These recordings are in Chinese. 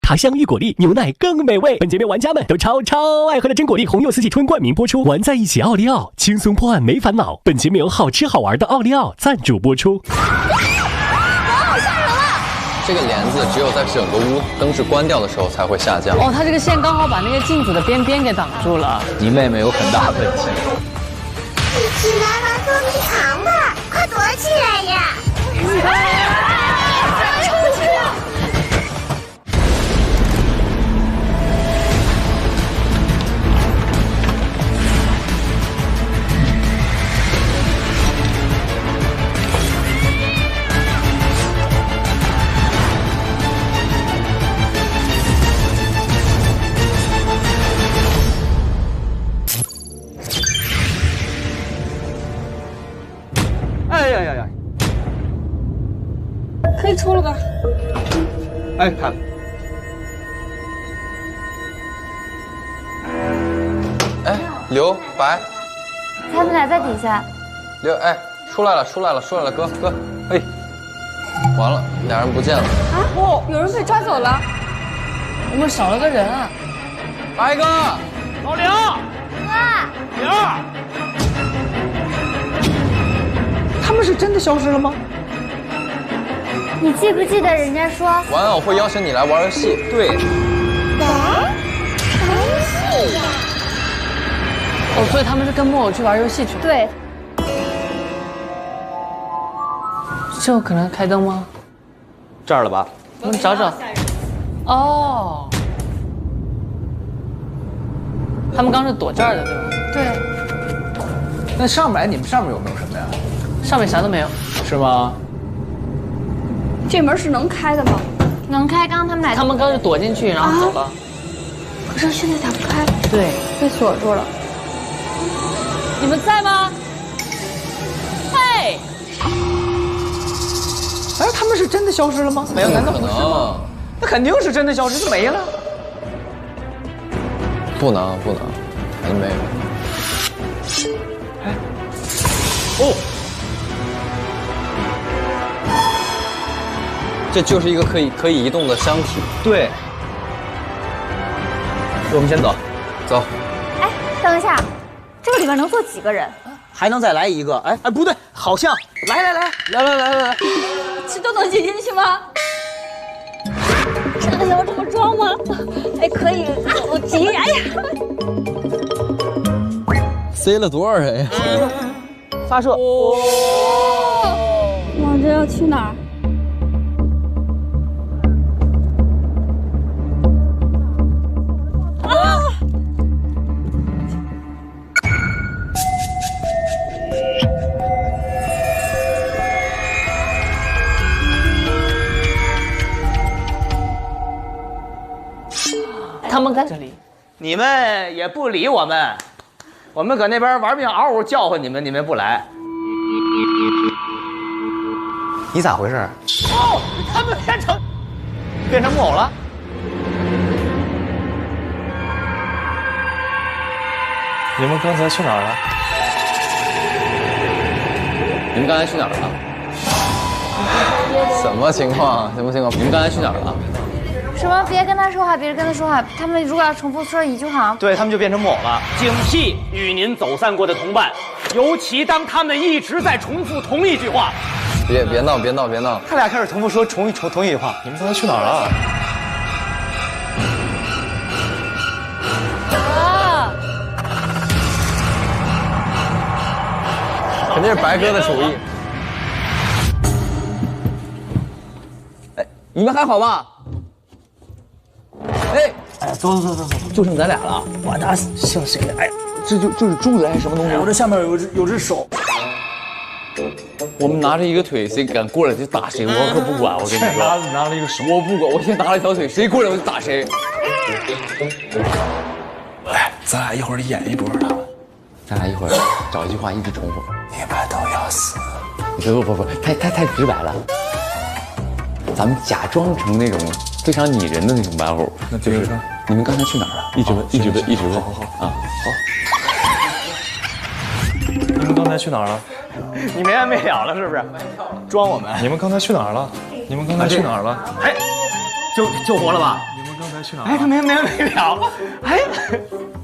茶香玉果粒，牛奶更美味。本节目玩家们都超爱喝的真果粒红柚四季春冠名播出，玩在一起奥利奥，轻松破案没烦恼。本节目由好吃好玩的奥利奥赞助播出。好吓人了！这个帘子只有在整个屋灯是关掉的时候才会下降。哦，它这个线刚好把那个镜子的边边给挡住了。你妹妹有很大问题。一起来玩捉迷藏吧，快躲起来呀！出去！哎呀呀呀！可以出了吧？哎，看，哎，刘白，他们俩在底下。刘，哎，出来了，哥，哎，完了，俩人不见了。啊！哦，有人被抓走了。我们少了个人啊！白哥，老刘，刘，他们是真的消失了吗？你记不记得人家说玩偶会邀请你来玩游戏？对。玩游戏呀？哦，所以他们是跟木偶去玩游戏去了。对，这有可能开灯吗？这儿了吧？我们找找。哦，他们刚是躲这儿的，对吧？对。那上面，你们上面有没有什么呀？上面啥都没有。是吗？这门是能开的吗？能开，刚刚他们俩。他们刚是躲进去，然后走了。可是现在打不开，对，被锁住了。你们在吗？嘿，哎，他们是真的消失了吗？没有，难道不是吗？那肯定是真的消失，就没了。不能，还没有。哎，哦，这就是一个可以移动的箱体。对，我们先走，走。哎，等一下，这个里面能坐几个人？还能再来一个？哎，不对，好像，来，这都能挤进去吗？真的要这么装吗？哎，可以，我挤。哎呀，塞了多少人呀？发射。往这要去哪儿？他们在这里。你们也不理我们，我们搁那边玩命嗷嗷叫唤你们，你们不来。你咋回事？哦，他们变成木偶了。你们刚才去哪儿了？你们刚才去哪儿了？什么情况？你们刚才去哪儿了？什么？别跟他说话，别跟他说话。他们如果要重复说一句话，对他们就变成木偶了。警惕与您走散过的同伴，尤其当他们一直在重复同一句话。别闹！他俩开始重复说同一句话。你们刚才去哪儿了？肯定是白哥的主意。哎，你们还好吧？哎，走，就剩咱俩了。我那姓谁的？哎，这是珠子还是什么东西？我这下面有只手。我们拿着一个腿，谁敢过来就打谁，我可不管。我跟你说，拿了一个手，我不管，我先拿了一条腿，谁过来我就打谁。哎，咱俩一会儿演一波他们。咱俩一会儿找一句话一直重复。你们都要死！不，太直白了。咱们假装成那种非常拟人的那种玩偶。那就是你们刚才去哪儿了？一直问。好啊，好。你们刚才去哪儿了？你没完没了了是不是？装我们？你们刚才去哪儿了？你们刚才去哪儿了？哎，救活了吧？你们刚才去哪儿？哎，他没聊。哎，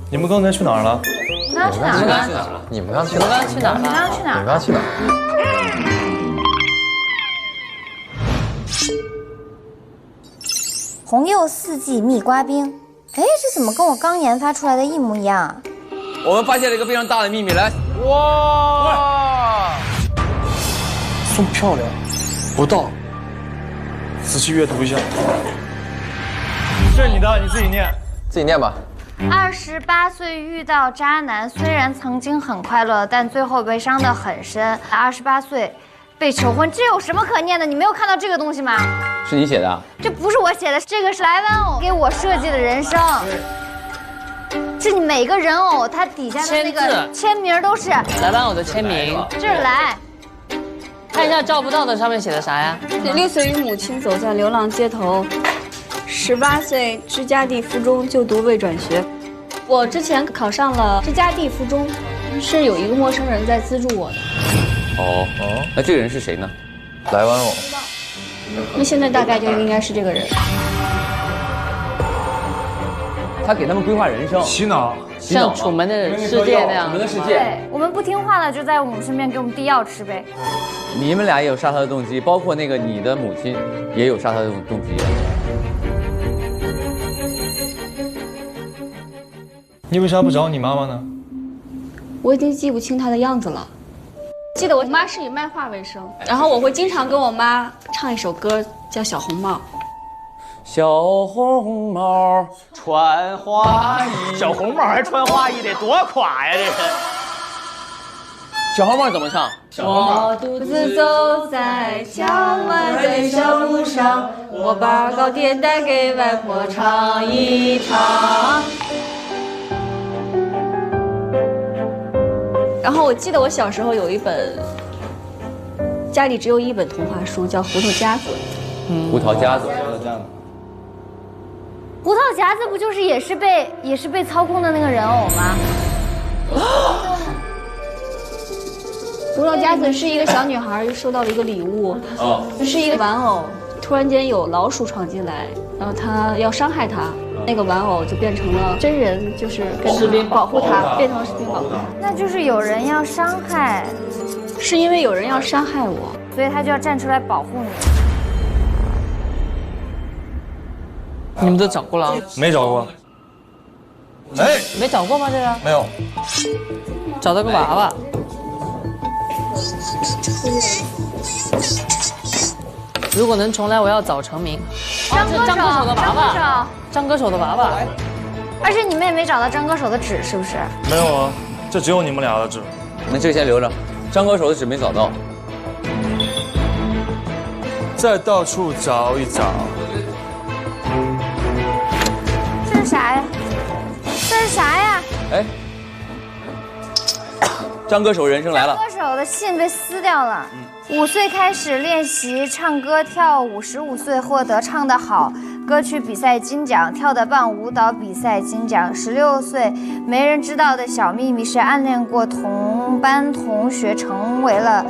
你们刚才去哪儿了？你们刚去哪儿了？你们刚去你们刚刚去哪儿了？你们刚去哪儿？你们刚去哪儿？红柚四季蜜瓜冰，哎，这怎么跟我刚研发出来的一模一样啊？我们发现了一个非常大的秘密，来，哇！送漂亮，不到。仔细阅读一下。这是你的，你自己念。自己念吧。 28岁遇到渣男，虽然曾经很快乐，但最后被伤得很深。28岁被求婚，这有什么可念的？你没有看到这个东西吗？是你写的？这不是我写的，这个是来玩偶给我设计的人生。这你每个人偶，它底下的那个签名都是来玩偶的签名。这是来，看一下照不到的上面写的啥呀6岁与母亲走在流浪街头，18岁芝加地附中就读未转学。我之前考上了芝加地附中，是有一个陌生人在资助我的。哦，那这个人是谁呢？来玩偶。那现在大概就应该是这个人。他给他们规划人生，洗脑，像《楚门的世界》那样。楚门的世界。对我们不听话了，就在我们身边给我们递药吃呗。你们俩也有杀他的动机，包括那个你的母亲也有杀他的动机。你为啥不找你妈妈呢？我已经记不清她的样子了。记得我妈是以卖画为生，然后我会经常跟我妈唱一首歌，叫《小红帽》。小红帽穿花衣，小红帽还穿花衣，得多垮呀！这是。小红帽怎么唱？我独自走在郊外的小路上，我把糕点带给外婆尝一尝。然后我记得我小时候有一本，家里只有一本童话书，叫《胡桃夹子》。胡桃夹子。胡桃夹子不就是也是被操控的那个人偶吗？胡桃夹子是一个小女孩收到了一个礼物，是一个玩偶，突然间有老鼠闯进来，然后她要伤害她，那个玩偶就变成了真人，就是跟士兵保护她，变成了士兵保护她。那就是有人要伤害，是因为有人要伤害我，所以他就要站出来保护你。你们都找过了？没找过。哎，没找过吗？这个没有。找到个娃娃。如果能重来，我要早成名。张歌手的娃娃，张歌手的娃娃。而且你们也没找到张歌手的纸，是不是？没有啊，这只有你们俩的纸。那这个先留着，张歌手的纸没找到。再到处找一找。这是啥呀？这是啥呀？哎，张歌手人生来了。张歌手的信被撕掉了。5岁开始练习唱歌跳舞，15岁获得唱得好歌曲比赛金奖，跳得棒舞蹈比赛金奖。16岁没人知道的小秘密是暗恋过同班同学，成为了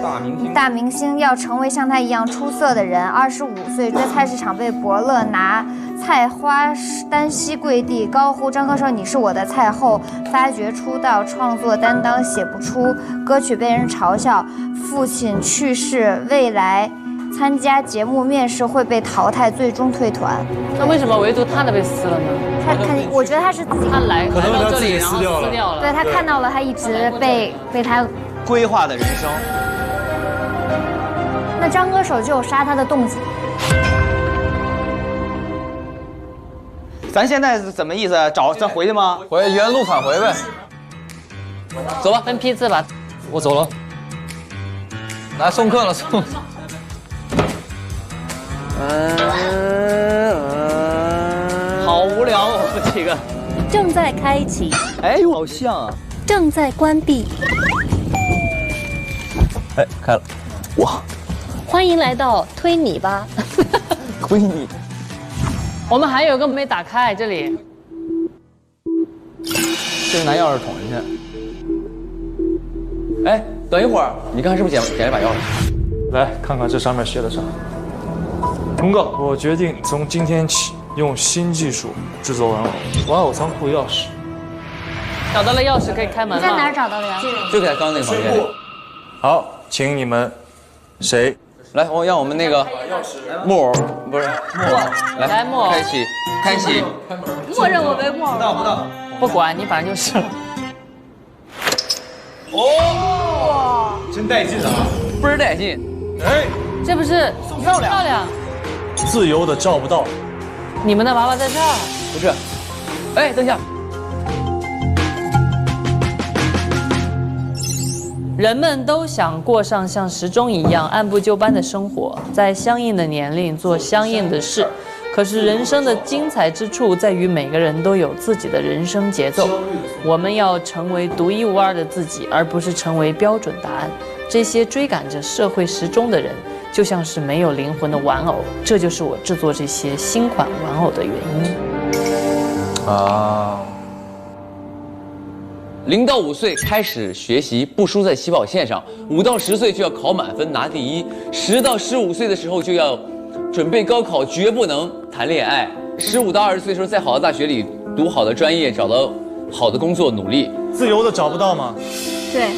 大明星，要成为像他一样出色的人。25岁在菜市场被伯乐拿菜花单膝跪地高呼张歌手你是我的菜后，发掘出道创作担当写不出歌曲，被人嘲笑，父亲去世，未来参加节目面试会被淘汰，最终退团。那为什么唯独他的被撕了呢？他肯定，我觉得他是自己，他来可能到这里，他自己然后撕掉了。撕掉了。对他看到了，他一直被他规划的人生。那张歌手就有杀他的动机。咱现在是怎么意思？咱回去吗？回原路返回呗。走吧，分批次吧。我走了。来送客了，送。好无聊，我们几个。正在开启，哎，好像啊。正在关闭。哎，开了。哇，欢迎来到推你吧。推你。我们还有个没打开，这里。这是拿钥匙捅人去。哎，等一会儿，你刚才是不是捡了把钥匙？来看看这上面写的啥。通告，我决定从今天起用新技术制作玩偶。玩偶仓库钥匙，找到了钥匙可以开门了。在哪儿找到的呀？就在刚那个房间里。好，请你们谁来？让我们那个木偶不是木偶来木偶开启。默认我为木偶。不到。不管你，反正就是了。哦，真带劲啊！倍儿带劲。哎，这不是宋漂亮？自由的照不到。你们的娃娃在这儿。不是。哎，等一下。人们都想过上像时钟一样按部就班的生活，在相应的年龄做相应的事。可是人生的精彩之处在于每个人都有自己的人生节奏。我们要成为独一无二的自己，而不是成为标准答案。这些追赶着社会时钟的人，就像是没有灵魂的玩偶。这就是我制作这些新款玩偶的原因。啊。0到5岁开始学习，不输在起跑线上；5到10岁就要考满分拿第一；10到15岁的时候就要准备高考，绝不能谈恋爱；15到20岁的时候，在好的大学里读好的专业，找到好的工作，努力。自由的找不到吗？对。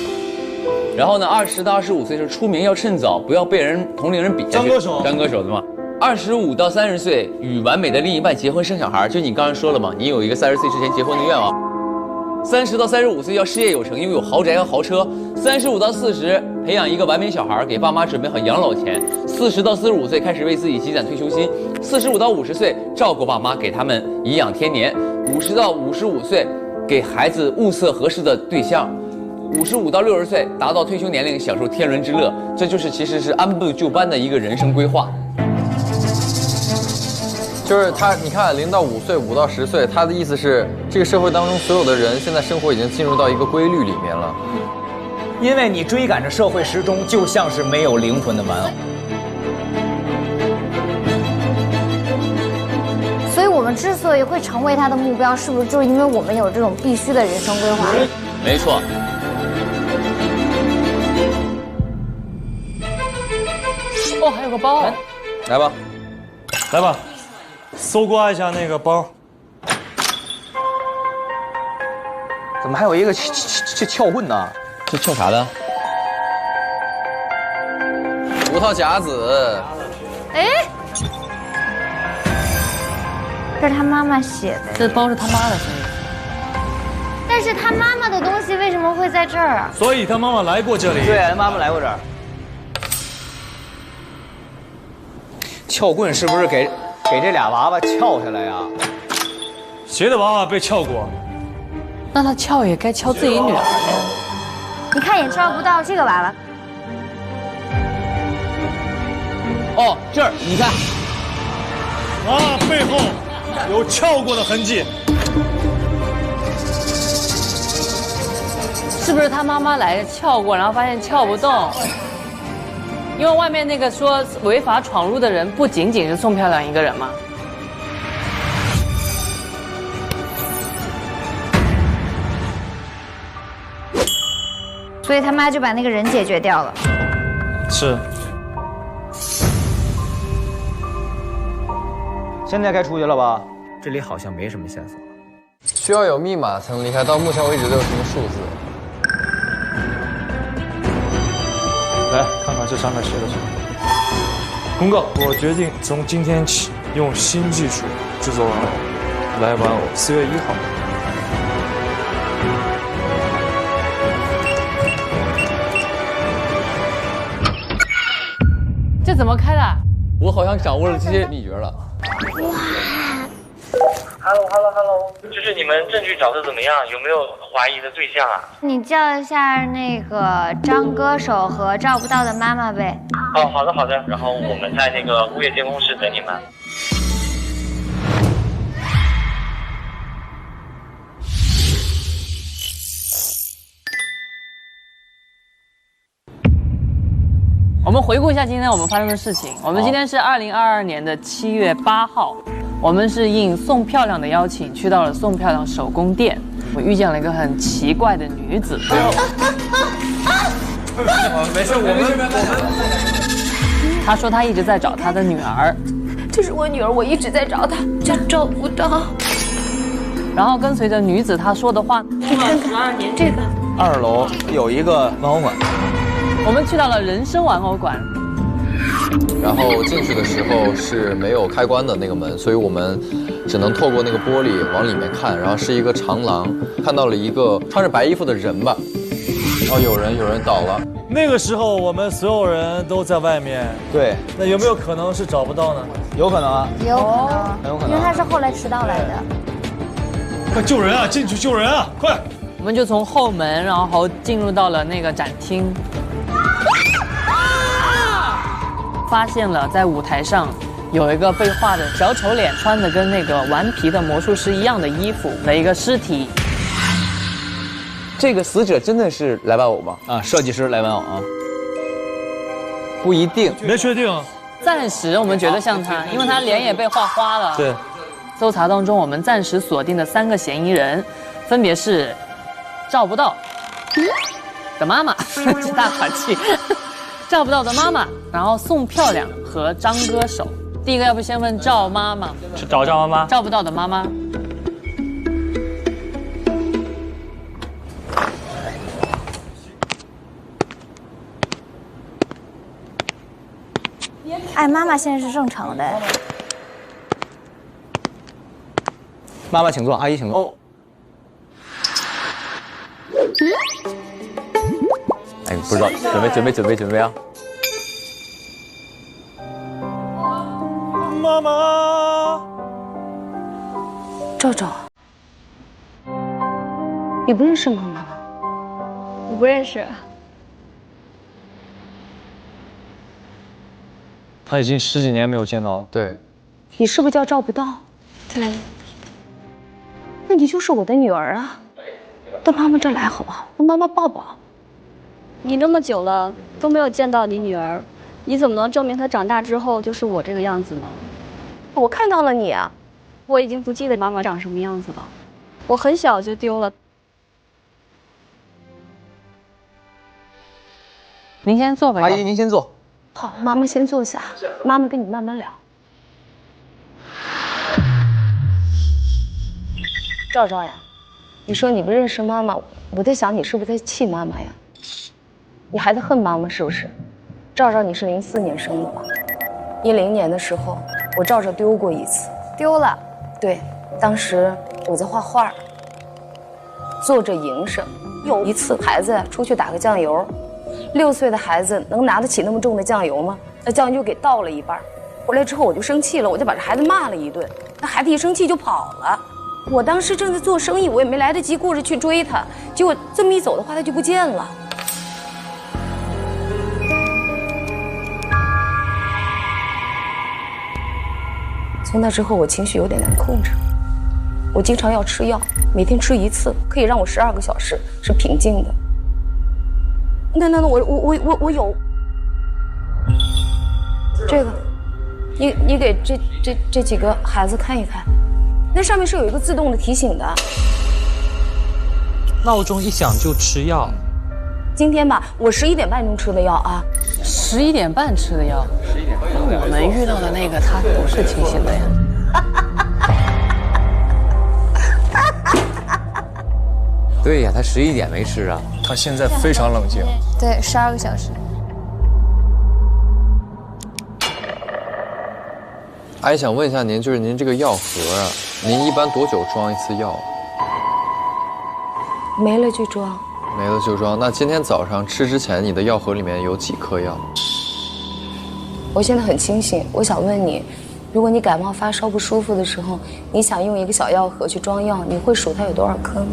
然后呢，20到25岁的时候出名要趁早，不要被同龄人比下去。张歌手，张歌手对吗？25到30岁与完美的另一半结婚生小孩，就你刚才说了嘛，你有一个30岁之前结婚的愿望。30到35岁要事业有成，拥有豪宅和豪车。35到40培养一个完美小孩，给爸妈准备好养老钱。40到45岁开始为自己积攒退休金。45到50岁照顾爸妈，给他们颐养天年。50到55岁给孩子物色合适的对象。55到60岁达到退休年龄，享受天伦之乐。这就是其实是按部就班的一个人生规划。就是他，你看0到5岁，5到10岁，他的意思是这个社会当中所有的人现在生活已经进入到一个规律里面了。因为你追赶着社会时钟，就像是没有灵魂的玩偶。所以我们之所以会成为他的目标，是不是就是因为我们有这种必须的人生规划？没错。哦，还有个包，来吧，来吧。搜刮一下那个包，怎么还有一个撬棍呢？这撬啥的？葡萄夹子。哎，这是他妈妈写的。这包是他妈的，但是他妈妈的东西为什么会在这儿啊？所以他妈妈来过这里。对，他妈妈来过这儿。撬棍是不是给这俩娃娃撬下来呀？谁的娃娃被撬过？那他撬也该撬自己女儿呀。你看也撬不到这个娃娃。哦，这儿你看，啊，背后有撬过的痕迹。是不是他妈妈来撬过，然后发现撬不动？因为外面那个说违法闯入的人不仅仅是宋漂亮一个人吗？所以他妈就把那个人解决掉了。是。现在该出去了吧？这里好像没什么线索。需要有密码才能离开，到目前为止都有什么数字？来看看这上面写的什么。公告：我决定从今天起用新技术制作玩偶。来玩偶，4月1号。这怎么开的？我好像掌握了这些秘诀了。哇 ！Hello， 就是你们证据找的怎么样？有没有怀疑的对象啊？你叫一下那个张歌手和照不到的妈妈呗。哦，好的。然后我们在那个物业监控室等你们。我们回顾一下今天我们发生的事情。我们今天是2022年的7月8号，我们是应宋漂亮的邀请去到了宋漂亮手工店。我遇见了一个很奇怪的女子。没事，我们。她说她一直在找她的女儿，这是我女儿，我一直在找她，找不到。然后跟随着女子她说的话，你看看这个，2楼有一个玩偶馆，我们去到了人生玩偶馆。然后进去的时候是没有开关的那个门，所以我们只能透过那个玻璃往里面看，然后是一个长廊，看到了一个穿着白衣服的人吧。哦，有人倒了。那个时候我们所有人都在外面。对，那有没有可能是找不到呢？有可能啊，也有可能，很有可能，因为他是后来迟到来的。快救人啊！进去救人啊！快！我们就从后门，然后进入到了那个展厅，发现了在舞台上有一个被画的小丑脸，穿的跟那个顽皮的魔术师一样的衣服的一个尸体。这个死者真的是来玩偶吗？啊，设计师来玩偶啊，不一定，没确定。暂时我们觉得像他，因为他脸也被画花了。对。搜查当中，我们暂时锁定的3个嫌疑人，分别是照不到的妈妈，大喘气，照不到的妈妈，然后宋漂亮和张歌手。第一个，要不先问赵妈妈？是找赵妈妈？照不到的妈妈。哎，妈妈现在是正常的。妈妈请坐，阿姨请坐。哦。哎，不知道，准备啊！妈妈，赵赵，你不认识妈妈吗？我不认识。他已经10几年没有见到了。对。你是不是叫赵不到？对。那你就是我的女儿啊！到妈妈这儿来好不好？让妈妈抱抱。你那么久了都没有见到你女儿，你怎么能证明她长大之后就是我这个样子呢？我看到了你啊！我已经不记得妈妈长什么样子了，我很小就丢了。您先坐吧，阿姨您先坐。好，妈妈先坐下，妈妈跟你慢慢聊。赵赵呀，你说你不认识妈妈，我在想你是不是在气妈妈呀？你还在恨妈妈是不是？赵赵，你是04年生的吧？10年的时候，我赵赵丢过一次。丢了。对，当时我在画画，做着营生。有一次孩子出去打个酱油，6岁的孩子能拿得起那么重的酱油吗？那酱油给倒了一半。回来之后我就生气了，我就把这孩子骂了一顿。那孩子一生气就跑了。我当时正在做生意，我也没来得及顾着去追他，结果这么一走的话，他就不见了。从那之后，我情绪有点难控制，我经常要吃药，每天吃1次，可以让我12个小时是平静的。那我有这个，你给这几个孩子看一看。那上面是有一个自动的提醒的，闹钟一响就吃药。今天吧，我11点半钟吃的药啊。11点半吃的药。11点半。我们遇到的那个他不是清醒的呀。对呀，他11点没吃啊。他现在非常冷静。对，12个小时。阿姨想问一下您，就是您这个药盒啊，您一般多久装一次药？没了就装。没了就装。那今天早上吃之前，你的药盒里面有几颗药？我现在很清醒，我想问你，如果你感冒发烧不舒服的时候，你想用一个小药盒去装药，你会数它有多少颗吗？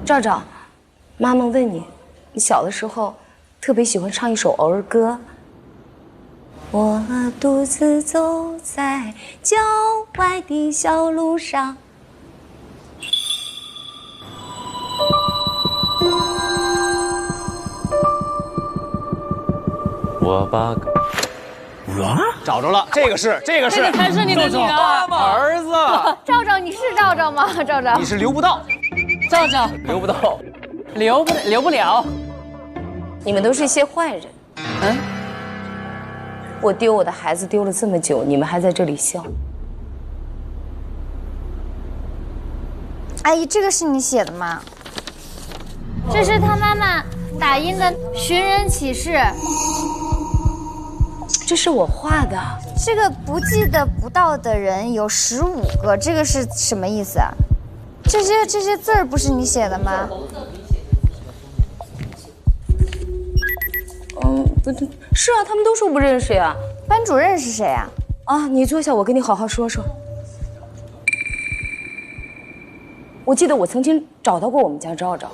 赵赵，妈妈问你，你小的时候特别喜欢唱一首儿歌。我独自走在郊外的小路上。我把找着了，这个是这个才是你的女儿，儿子。赵赵，你是赵赵吗？赵赵，你是留不到。赵赵留不到，留不了。你们都是一些坏人，嗯，我丢我的孩子丢了这么久，你们还在这里笑。阿姨，这个是你写的吗？这是他妈妈打印的寻人启事。这是我画的。这个不记得不到的人有15个，这个是什么意思啊？这些字儿不是你写的吗？不对，是啊，他们都说不认识呀。班主任是谁啊？啊，你坐下，我跟你好好说说。我记得我曾经找到过我们家赵赵。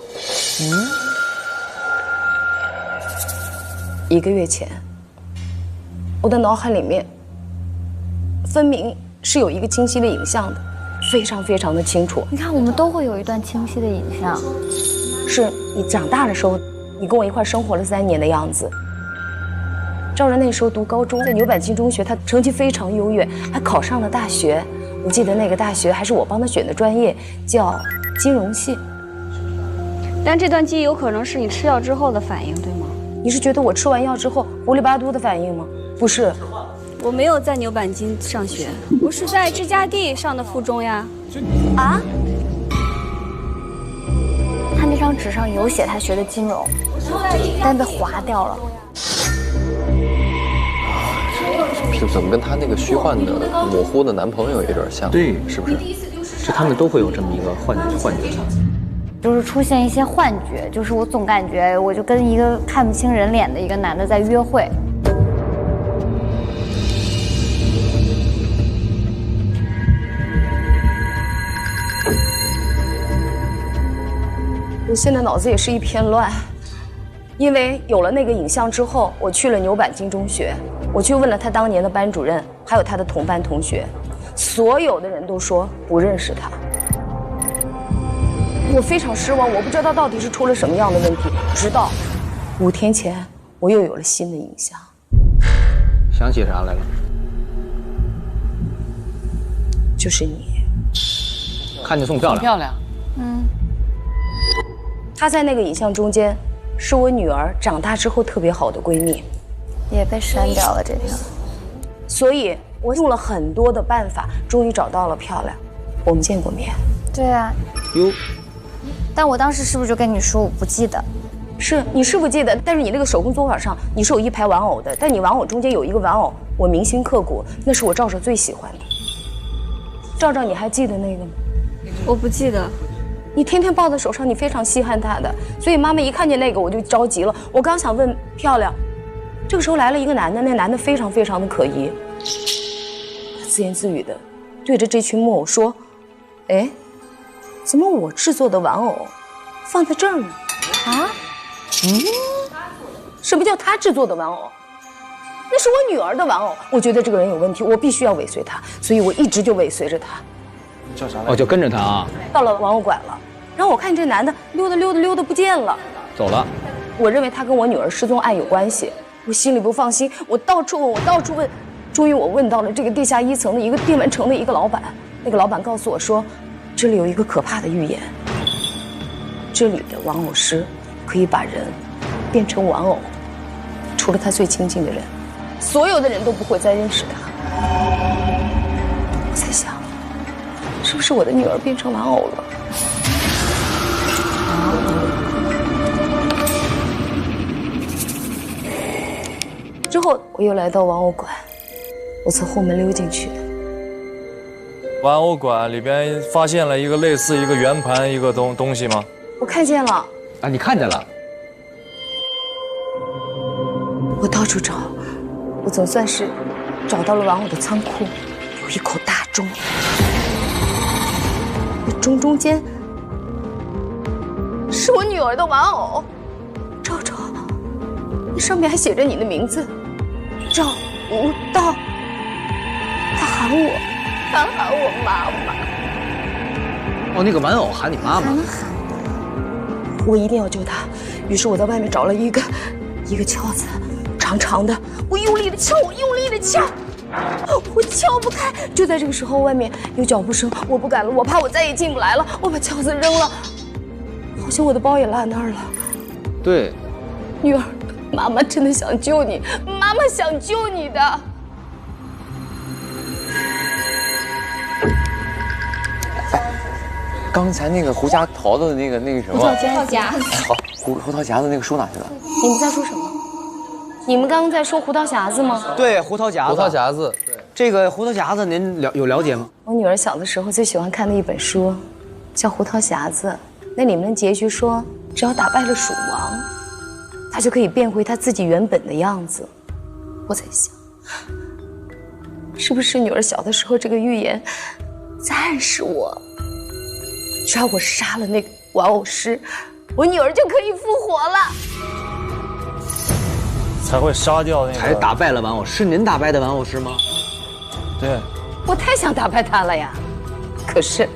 1个月前，我的脑海里面分明是有一个清晰的影像的，非常非常的清楚。你看，我们都会有一段清晰的影像，是你长大的时候，你跟我一块生活了3年的样子。赵然那时候读高中，在牛板金中学，他成绩非常优越，还考上了大学。我记得那个大学还是我帮他选的专业，叫金融系。但这段记忆有可能是你吃药之后的反应，对吗？你是觉得我吃完药之后糊里巴嘟的反应吗？不是，我没有在牛板金上学，我是在支架地上的附中呀。啊？他那张纸上有写他学的金融，但被划掉了。就怎么跟他那个虚幻的、模糊的男朋友有点像？对，是不是？就他们都会有这么一个幻觉。就是出现一些幻觉，就是我总感觉我就跟一个看不清人脸的一个男的在约会。我现在脑子也是一片乱，因为有了那个影像之后，我去了牛板金中学，我去问了他当年的班主任，还有他的同班同学，所有的人都说不认识他。我非常失望，我不知道他到底是出了什么样的问题。直到5天前，我又有了新的影像。想起啥来了？就是你。看着宋漂亮。漂亮。她在那个影像中间，是我女儿长大之后特别好的闺蜜，也被删掉了这条。所以我用了很多的办法，终于找到了漂亮。我们见过面。对啊。哟。但我当时是不是就跟你说我不记得？是，你是不记得，但是你那个手工作坊上你是有一排玩偶的，但你玩偶中间有一个玩偶，我铭心刻骨，那是我赵赵最喜欢的。赵赵，你还记得那个吗？我不记得。你天天抱在手上，你非常稀罕他的，所以妈妈一看见那个我就着急了。我刚想问漂亮，这个时候来了一个男的，那男的非常非常的可疑，他自言自语的对着这群木偶说：“哎，怎么我制作的玩偶放在这儿呢？啊？什么叫他制作的玩偶？那是我女儿的玩偶。我觉得这个人有问题，我必须要尾随他，所以我一直就尾随着他。叫啥来着？哦，就跟着他啊。到了玩偶馆了，然后我看这男的溜达不见了，走了。我认为他跟我女儿失踪案有关系，我心里不放心，我到处问，终于我问到了这个地下1层的一个电玩城的一个老板，那个老板告诉我说，这里有一个可怕的预言，这里的玩偶师可以把人变成玩偶，除了他最亲近的人，所有的人都不会再认识他。我在想，是不是我的女儿变成玩偶了？之后我又来到玩偶馆，我从后门溜进去。玩偶馆里边发现了一个类似一个圆盘一个东西吗？我看见了。啊，你看见了？我到处找，我总算是找到了玩偶的仓库，有一口大钟，那钟中间是我女儿的玩偶，赵赵，那上面还写着你的名字，赵无道。他喊我妈妈。哦，那个玩偶喊你妈妈。我一定要救他，于是我在外面找了一个锹子，长长的，我用力的敲，我敲不开。就在这个时候，外面有脚步声，我不敢了，我怕我再也进不来了，我把锹子扔了，好像我的包也落那儿了。对，女儿妈妈真的想救你，妈妈想救你的。刚才那个胡家桃子的那个什么？胡桃夹。好，胡桃夹子那个书哪去了？你们在说什么？你们刚刚在说胡桃匣子吗？对，胡桃夹子。胡桃夹子，这个胡桃夹子您有了解吗？我女儿小的时候最喜欢看的一本书，叫《胡桃匣子》。那里面的结局说，只要打败了蜀王，她就可以变回她自己原本的样子。我在想，是不是女儿小的时候这个预言在暗示我，只要我杀了那个玩偶师，我女儿就可以复活了。才会杀掉那个，才打败了玩偶，是您打败的玩偶师吗？对，我太想打败他了呀！可是，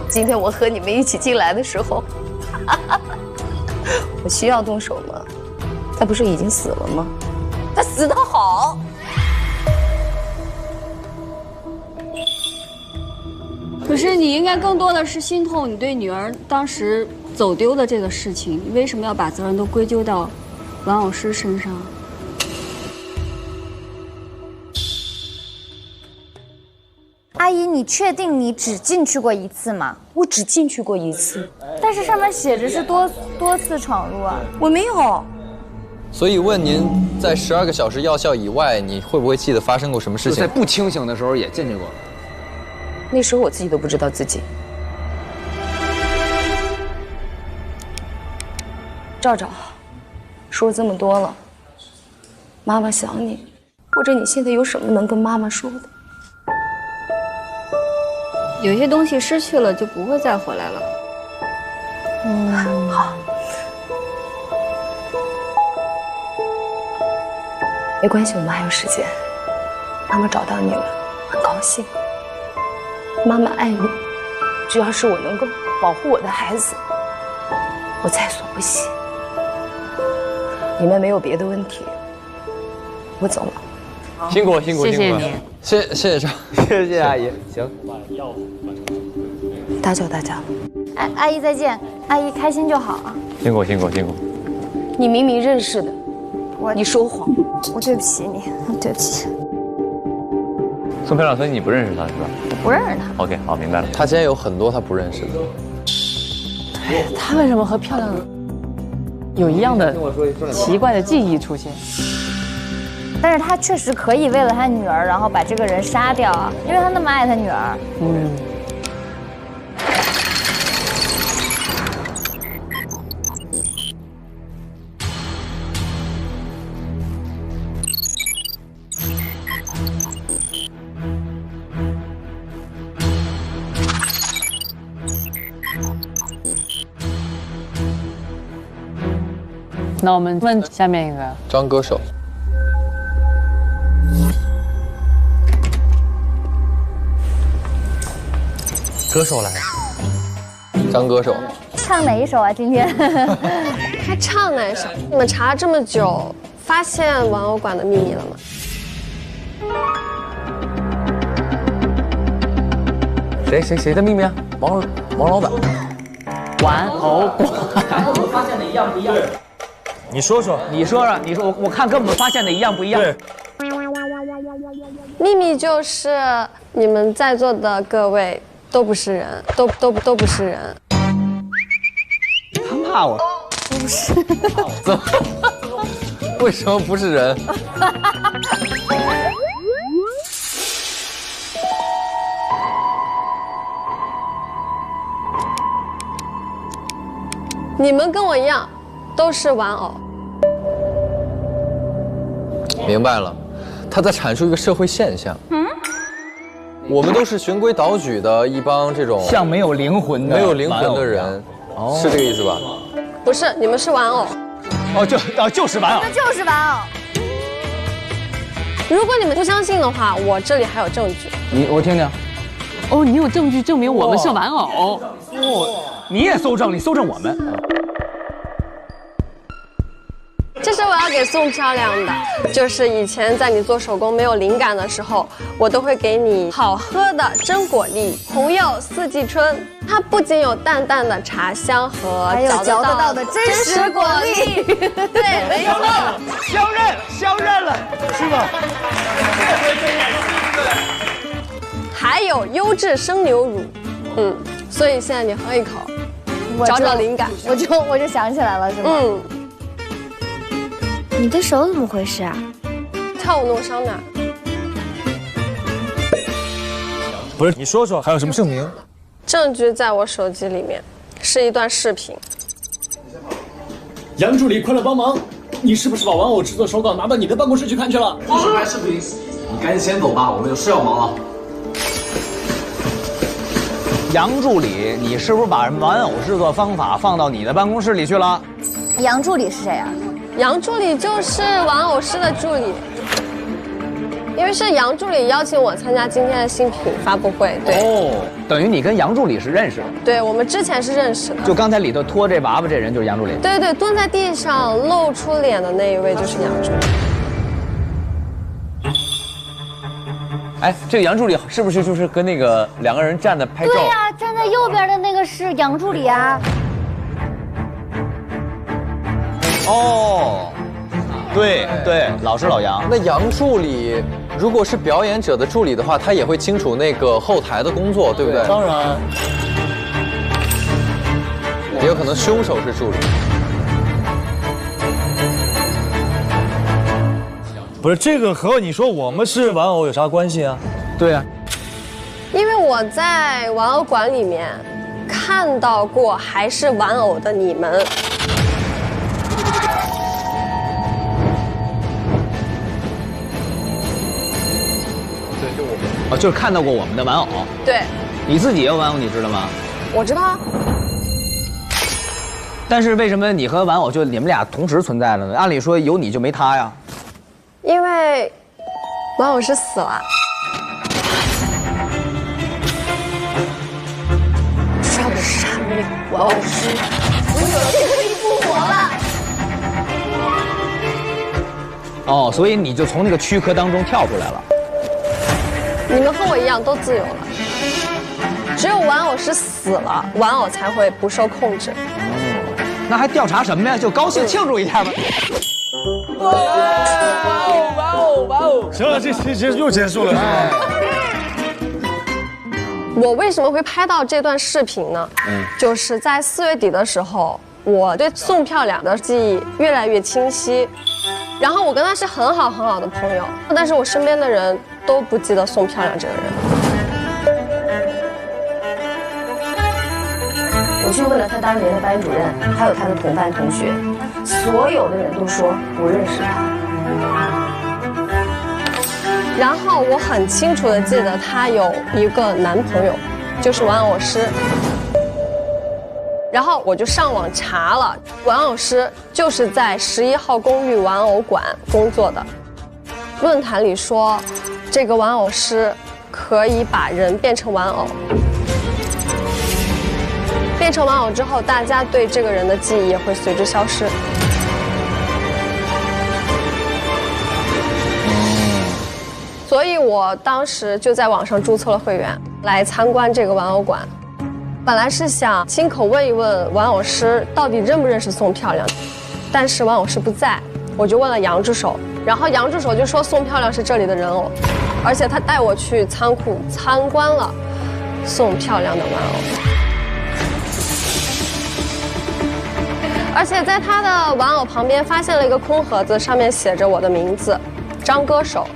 今天我和你们一起进来的时候，我需要动手吗？他不是已经死了吗？他死得好。可是你应该更多的是心痛你对女儿当时走丢的这个事情，你为什么要把责任都归咎到玩偶师身上？阿姨，你确定你只进去过一次吗？我只进去过一次，但是上面写着是多次闯入啊。我没有。所以问您，在12个小时药效以外，你会不会记得发生过什么事情？在不清醒的时候也进去过。那时候我自己都不知道自己。赵赵，说了这么多了，妈妈想你，或者你现在有什么能跟妈妈说的？有些东西失去了就不会再回来了。好。没关系，我们还有时间。妈妈找到你了，很高兴。妈妈爱你，只要是我能够保护我的孩子，我在所不惜。你们没有别的问题，我走了。辛苦了，辛苦了，谢谢你，谢谢赵，谢谢阿姨。行，打搅大家了。哎，阿姨再见，阿姨开心就好啊。辛苦辛苦辛苦。你明明认识的，你说谎，我对不起你，对不起。宋培老师，你不认识他是吧？我不认识他。 OK， 好，明白了。他今天有很多他不认识的。他为什么和漂亮有一样的奇怪的记忆出现？但是他确实可以为了他女儿，然后把这个人杀掉啊，因为他那么爱他女儿。嗯。那我们问下面一个张歌手。歌手来，张歌手。唱哪一首啊？今天还唱哪一首？你们查了这么久，发现玩偶馆的秘密了吗？谁的秘密啊？王老板。玩偶馆。跟我们发现的一样不一样？你说说，你说，我看跟我们发现的一样不一样？对。秘密就是你们在座的各位都不是人，都不是人。他骂我。不是。怎么？为什么不是人？你们跟我一样，都是玩偶。明白了，他在阐述一个社会现象。我们都是循规蹈矩的一帮这种像没有灵魂的人，是这个意思吧？不是，你们是玩偶。就是玩偶。那就是玩偶。如果你们不相信的话，我这里还有证据。我听听。哦，你有证据证明我们是玩偶。你也搜证，你搜证我们。这是我要给宋漂亮的，就是以前在你做手工没有灵感的时候，我都会给你好喝的真果粒，红柚、四季春，它不仅有淡淡的茶香和还有嚼得到的真实果粒。对，没错，相认了，是吧？还有优质生牛乳，所以现在你喝一口，找找灵感。我就想起来了，是吗？你的手怎么回事啊？跳舞弄伤的。不是，你说说还有什么证明？证据在我手机里面，是一段视频。杨助理，快来帮忙！你是不是把玩偶制作手稿拿到你的办公室去看去了？不是拍视频，你赶紧先走吧，我们有事要忙了。杨助理，你是不是把玩偶制作方法放到你的办公室里去了？杨助理是谁啊？杨助理就是玩偶师的助理。因为是杨助理邀请我参加今天的新品发布会，对。哦，等于你跟杨助理是认识的。对，我们之前是认识的。就刚才里头拖这娃娃这人就是杨助理。对对，蹲在地上露出脸的那一位就是杨助理。哎，这个杨助理是不是就是跟那个两个人站的拍照？对呀，站在右边的那个是杨助理啊。哦。对对，老师老杨。那杨助理如果是表演者的助理的话，他也会清楚那个后台的工作，对不对？当然。也有可能凶手是助理。不是这个和你说我们是玩偶有啥关系啊？对啊，因为我在玩偶馆里面看到过还是玩偶的你们。哦，就是看到过我们的玩偶。对，你自己也有玩偶，你知道吗？我知道啊。但是为什么你和玩偶就你们俩同时存在了呢？按理说有你就没他呀。因为玩偶师死了。杀的杀命玩偶师，我有天可以复活了。哦，所以你就从那个躯壳当中跳出来了。你们和我一样都自由了，只有玩偶师死了，玩偶才会不受控制。那还调查什么呀？就高兴庆祝一下吧。玩偶！行了，这又结束了。我为什么会拍到这段视频呢？就是在4月底的时候，我对宋漂亮的记忆越来越清晰。然后我跟她是很好的朋友，但是我身边的人都不记得宋漂亮这个人。我去问了他当年的班主任，还有他的同班同学，所有的人都说不认识他。然后我很清楚地记得她有一个男朋友，就是玩偶师。然后我就上网查了，玩偶师就是在11号公寓玩偶馆工作的。论坛里说，这个玩偶师可以把人变成玩偶，变成玩偶之后，大家对这个人的记忆也会随之消失。所以我当时就在网上注册了会员，来参观这个玩偶馆。本来是想亲口问一问玩偶师到底认不认识宋漂亮，但是玩偶师不在，我就问了杨助手，然后杨助手就说宋漂亮是这里的人偶，而且他带我去仓库参观了宋漂亮的玩偶，而且在他的玩偶旁边发现了一个空盒子，上面写着我的名字张歌手，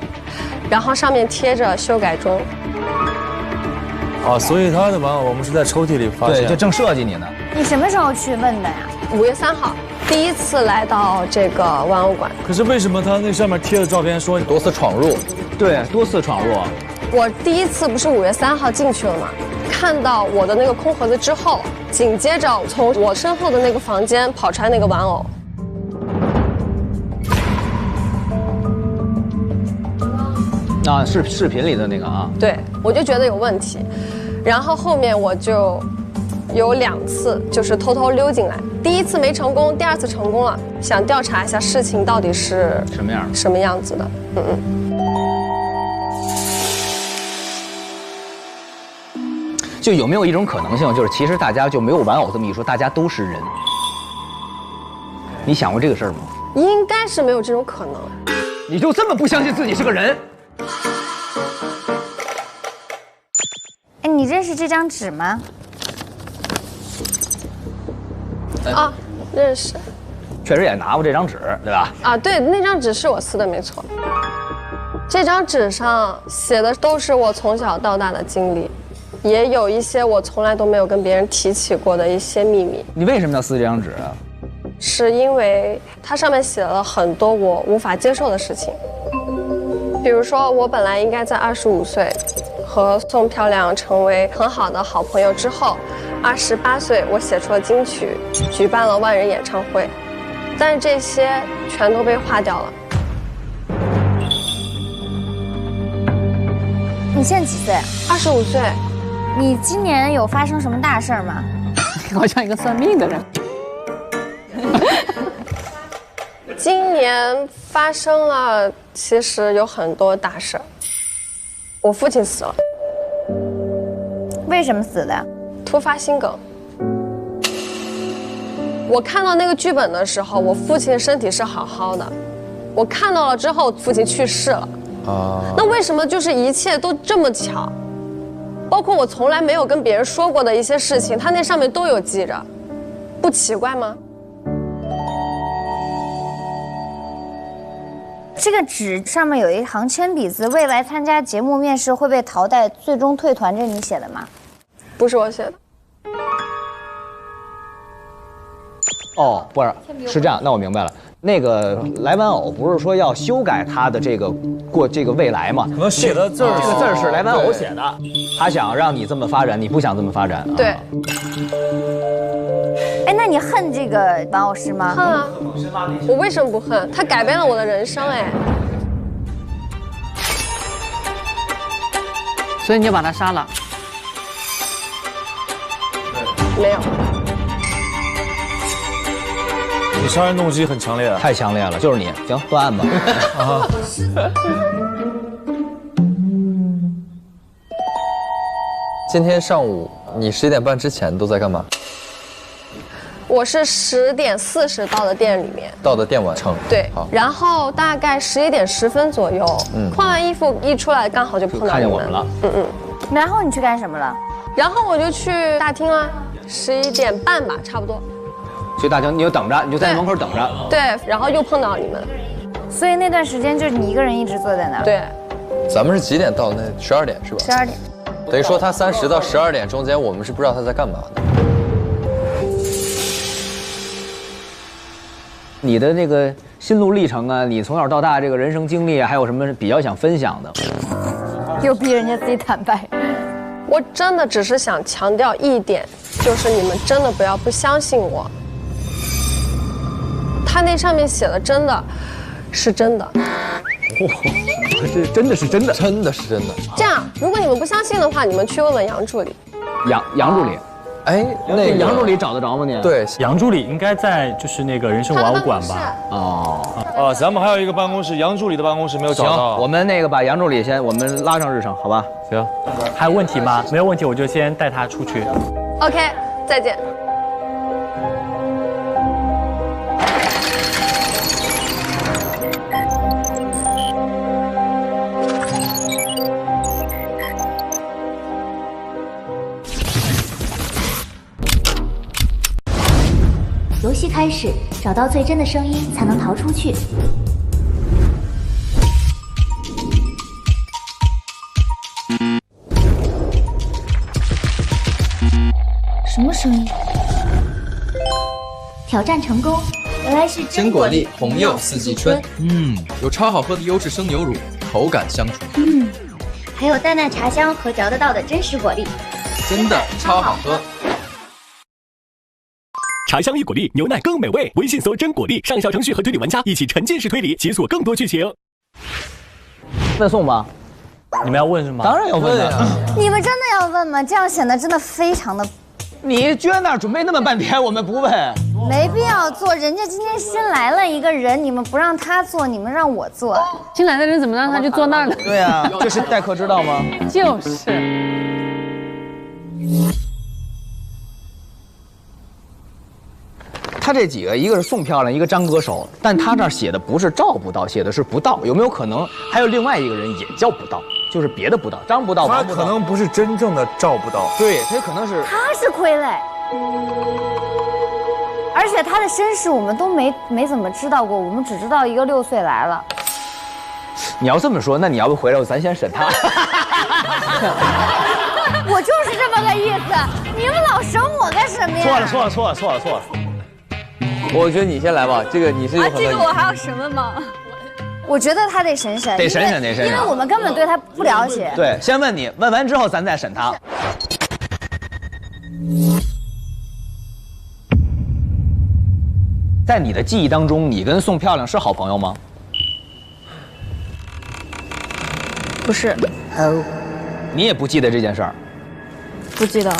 然后上面贴着修改中。啊，所以他的玩偶我们是在抽屉里发现，对，就正设计你呢。你什么时候去问的呀？5月3号，第一次来到这个玩偶馆。可是为什么他那上面贴的照片说多次闯入？对，多次闯入。我第一次不是5月3号进去了吗？看到我的那个空盒子之后，紧接着从我身后的那个房间跑出来那个玩偶。啊，是视频里的那个啊。对，我就觉得有问题，然后后面我就有2次就是偷偷溜进来，第一次没成功，第2次成功了，想调查一下事情到底是什么样子的。就有没有一种可能性，就是其实大家就没有玩偶这么一说，大家都是人？你想过这个事儿吗？应该是没有这种可能。你就这么不相信自己是个人？哎，你认识这张纸吗？啊，认识。确实也拿过这张纸，对吧？啊，对，那张纸是我撕的，没错。这张纸上写的都是我从小到大的经历，也有一些我从来都没有跟别人提起过的一些秘密。你为什么要撕这张纸啊？是因为它上面写了很多我无法接受的事情，比如说我本来应该在25岁和宋漂亮成为很好的好朋友之后，28岁我写出了金曲，举办了万人演唱会，但是这些全都被划掉了。你现在几岁？25岁。你今年有发生什么大事儿吗？好像一个算命的人。今年发生了，其实有很多大事。我父亲死了。为什么死的？突发心梗。我看到那个剧本的时候，我父亲身体是好好的。我看到了之后，父亲去世了。那为什么就是一切都这么巧？包括我从来没有跟别人说过的一些事情，他那上面都有记着，不奇怪吗？这个纸上面有一行铅笔字，未来参加节目面试会被淘汰，最终退团，这是你写的吗？不是我写的。哦，不是，是这样，那我明白了。那个来玩偶不是说要修改他的这个未来吗？可能写的字儿，这个字儿是来玩偶写的，他想让你这么发展，你不想这么发展。对。哎，那你恨这个玩偶师吗？恨啊！我为什么不恨？他改变了我的人生，哎。所以你就把他杀了？没有。你杀人动机很强烈啊！太强烈了，就是你。行，断案吧。今天上午你11点半之前都在干嘛？我是10点40到的店里面，到的店完成。对，然后大概11点10分左右，换完衣服一出来，刚好就碰到看见我们了。然后你去干什么了？然后我就去大厅啊，11点半吧，差不多。去大厅，你就等着，你就在门口等着。对，然后又碰到你们。所以那段时间就是你一个人一直坐在那儿。对。咱们是几点到的？那12点是吧？12点。等于说他30到12点中间，我们是不知道他在干嘛的。你的这个心路历程啊，你从小到大这个人生经历啊，还有什么比较想分享的？又逼人家自己坦白。我真的只是想强调一点，就是你们真的不相信我。他那上面写的真的是真的。是真的是真的，真的是真的。这样，如果你们不相信的话，你们去问问杨助理。杨助理。哎，那杨助理找得着吗你？对，杨助理应该在就是那个人生玩偶馆吧？哦，咱们还有一个办公室，杨助理的办公室没有找到。我们那个把杨助理我们拉上日程，好吧？行。还有问题吗？没有问题，我就先带他出去。OK， 再见。游戏开始，找到最真的声音才能逃出去。什么声音？挑战成功，原来是真果粒红柚四季春。有超好喝的优质生牛乳，口感香醇。还有淡淡茶香和嚼得到的真实果粒，真的超好喝。茶香一果粒，牛奶更美味。微信搜“真果粒”，上小程序和推理玩家一起沉浸式推理，解锁更多剧情。问送吗？你们要问是吗？当然要问了。你们真的要问吗？这样显得真的非常的。你撅那儿准备那么半天，我们不问。没必要做，人家今天新来了一个人，你们不让他做，你们让我做。新来的人怎么让他就坐那儿呢？对呀，这是待客之道吗？就是。他这几个，一个是宋漂亮，一个张歌手，但他这儿写的不是赵不到，写的是不到。有没有可能还有另外一个人也叫不到，就是别的不到，张不到、王不到？他可能不是真正的赵不到，对，他可能是他是傀儡，而且他的身世我们都没怎么知道过，我们只知道一个6岁来了。你要这么说，那你要不回来，咱先审他。我就是这么个意思，你们老审我干什么呀？错了。我觉得你先来吧，这个你是有很多。这个我还要审问吗？我觉得他得审审，得审审，因为我们根本对他不了解。对，先问你，问完之后咱再审他。在你的记忆当中，你跟宋漂亮是好朋友吗？不是。你也不记得这件事儿？不记得。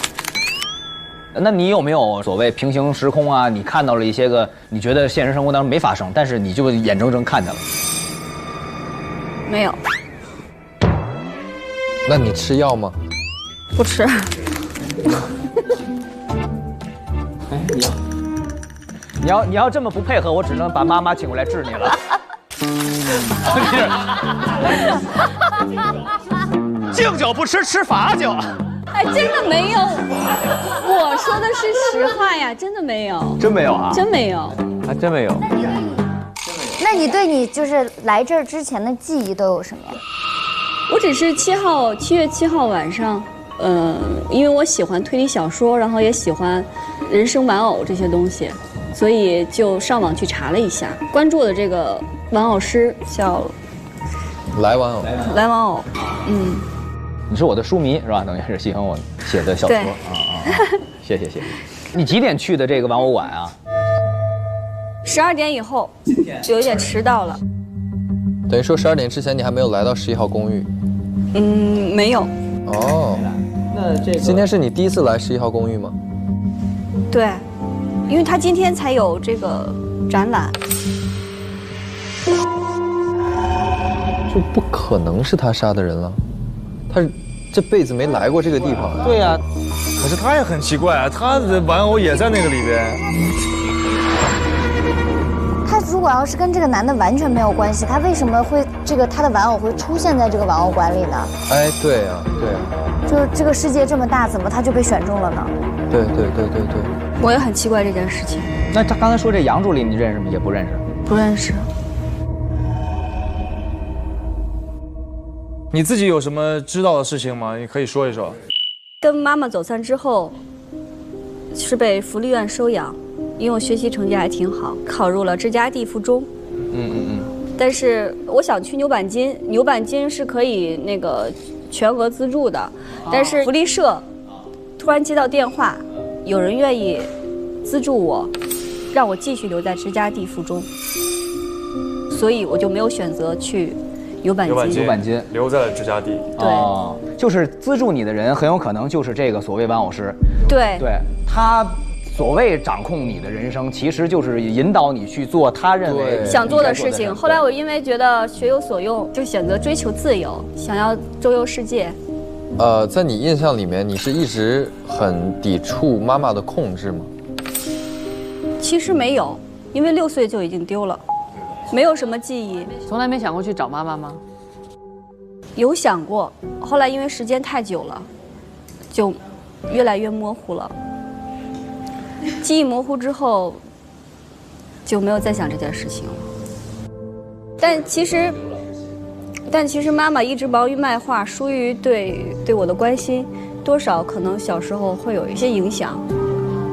那你有没有所谓平行时空啊？你看到了一些个你觉得现实生活当中没发生，但是你就眼睁睁看见了？没有。那你吃药吗？不吃。你要这么不配合，我只能把妈妈请过来治你了。敬酒不吃，吃罚酒。哎，真的没有，我说的是实话呀，真的没有。真没有啊？真没有。还真没有。那你对你就是来这儿之前的记忆都有什么呀？我只是7月7号晚上，因为我喜欢推理小说，然后也喜欢人生玩偶这些东西，所以就上网去查了一下，关注的这个玩偶师叫来玩偶。来玩偶，你是我的书迷是吧？等于是喜欢我写的小说谢谢。你几点去的这个玩偶馆啊？12点以后，就有点迟到了。等于说12点之前你还没有来到11号公寓？没有。哦，那这个今天是你第一次来11号公寓吗？对，因为他今天才有这个展览。就不可能是他杀的人了，他这辈子没来过这个地方。对呀，可是他也很奇怪啊，他的玩偶也在那个里边。他如果要是跟这个男的完全没有关系，他为什么会他的玩偶会出现在这个玩偶馆里呢？哎，对呀。就是这个世界这么大，怎么他就被选中了呢？对。我也很奇怪这件事情。那他刚才说这杨助理你认识吗？也不认识。不认识。你自己有什么知道的事情吗？你可以说一说。跟妈妈走散之后，是被福利院收养，因为我学习成绩还挺好，考入了芝加地附中。但是我想去牛板筋，牛板筋是可以那个全额资助的，但是福利社突然接到电话，有人愿意资助我，让我继续留在芝加地附中，所以我就没有选择去。牛板筋留在了芝加地。对，就是资助你的人很有可能就是这个所谓玩偶师。对，他所谓掌控你的人生，其实就是引导你去做他认为想做的事情。后来我因为觉得学有所用，就选择追求自由，想要周游世界。在你印象里面，你是一直很抵触妈妈的控制吗？其实没有，因为6岁就已经丢了。没有什么记忆，从来没想过去找妈妈吗？有想过，后来因为时间太久了，就越来越模糊了。记忆模糊之后，就没有再想这件事情了。但其实妈妈一直忙于卖画，疏于对我的关心，多少可能小时候会有一些影响，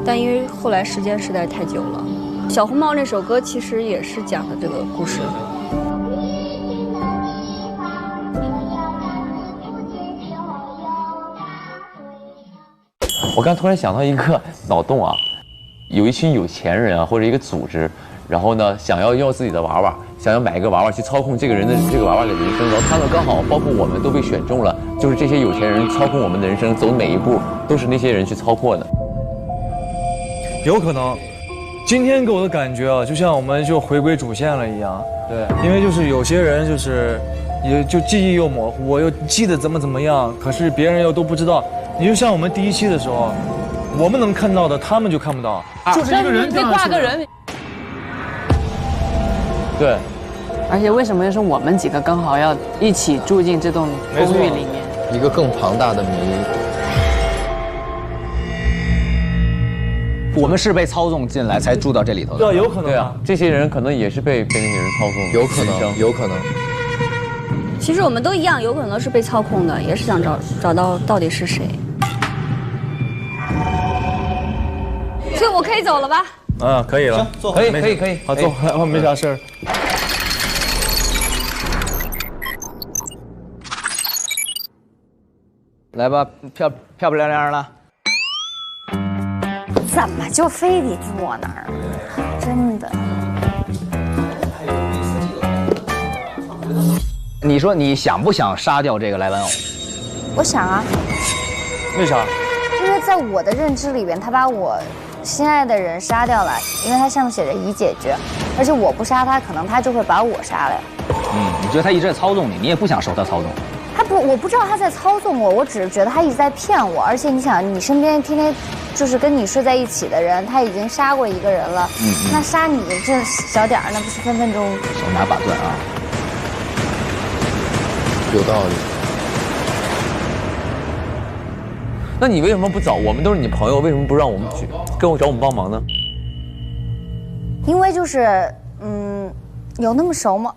但因为后来时间实在太久了。小红帽那首歌其实也是讲的这个故事。我刚突然想到一个脑洞啊，有一群有钱人啊，或者一个组织，然后呢想要用自己的娃娃，想要买一个娃娃去操控这个人的这个娃娃的人生，然后他们刚好包括我们都被选中了，就是这些有钱人操控我们的人生，走每一步都是那些人去操控的。有可能。今天给我的感觉啊，就像我们就回归主线了一样。对，因为就是有些人就是，也就记忆又模糊，我又记得怎么样，可是别人又都不知道你就像我们第1期的时候，我们能看到的，他们就看不到，就是一个人得挂个人。对。而且为什么就是我们几个刚好要一起住进这栋公寓里面？一个更庞大的谜。我们是被操纵进来才住到这里头的。对，有可能。对啊，这些人可能也是被那个人操纵，有可能，有可能。其实我们都一样，有可能是被操控的，也是想找到到底是谁。所以我可以走了吧？啊，可以了，可以。好，坐，我没啥事儿。来吧，漂亮亮的。怎么就非得住我那儿？真的。你说你想不想杀掉这个莱玩偶？我想啊。为啥？因为在我的认知里边，他把我心爱的人杀掉了，因为他上面写着已解决，而且我不杀他，可能他就会把我杀了呀。你觉得他一直在操纵你，你也不想受他操纵。我不知道他在操纵我，我只是觉得他一直在骗我。而且你想，你身边天天就是跟你睡在一起的人，他已经杀过一个人了，那杀你这小点儿，那不是分分钟手拿把攥啊？有道理。那你为什么不找我们？都是你朋友，为什么不让我们去找我们帮忙呢？因为就是有那么熟吗？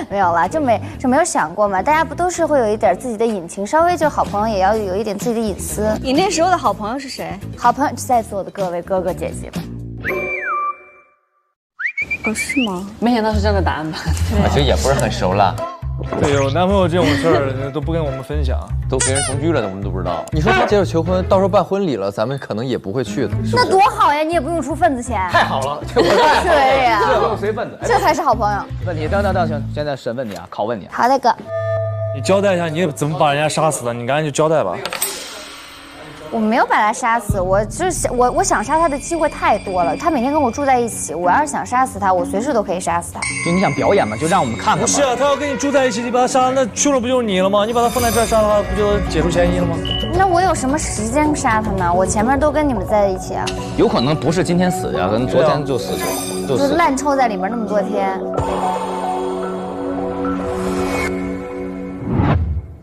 没有啦，就没有想过嘛。大家不都是会有一点自己的隐情，稍微就好朋友也要有一点自己的隐私。你那时候的好朋友是谁？好朋友在座的各位哥哥姐姐们。哦，是吗？没想到是这样的答案吧？我觉得也不是很熟了。对，有男朋友这种事儿都不跟我们分享，都跟人同居了，我们都不知道。你说他接着求婚，到时候办婚礼了，咱们可能也不会去的。那多好呀，你也不用出份子钱。太好了，对呀，这不用随份子，这才是好朋友。问题，等，现在审问你啊，拷问你。好的哥，你交代一下，你怎么把人家杀死的？你赶紧就交代吧。我没有把他杀死，我想杀他的机会太多了。他每天跟我住在一起，我要是想杀死他，我随时都可以杀死他。就你想表演嘛，就让我们看看嘛。不是啊，他要跟你住在一起，你把他杀了，那凶手不就是你了吗？你把他放在这儿杀了，不就解除嫌疑了吗？那我有什么时间杀他呢？我前面都跟你们在一起啊。有可能不是今天死的，可能昨天就死去了，就烂抽在里面那么多天。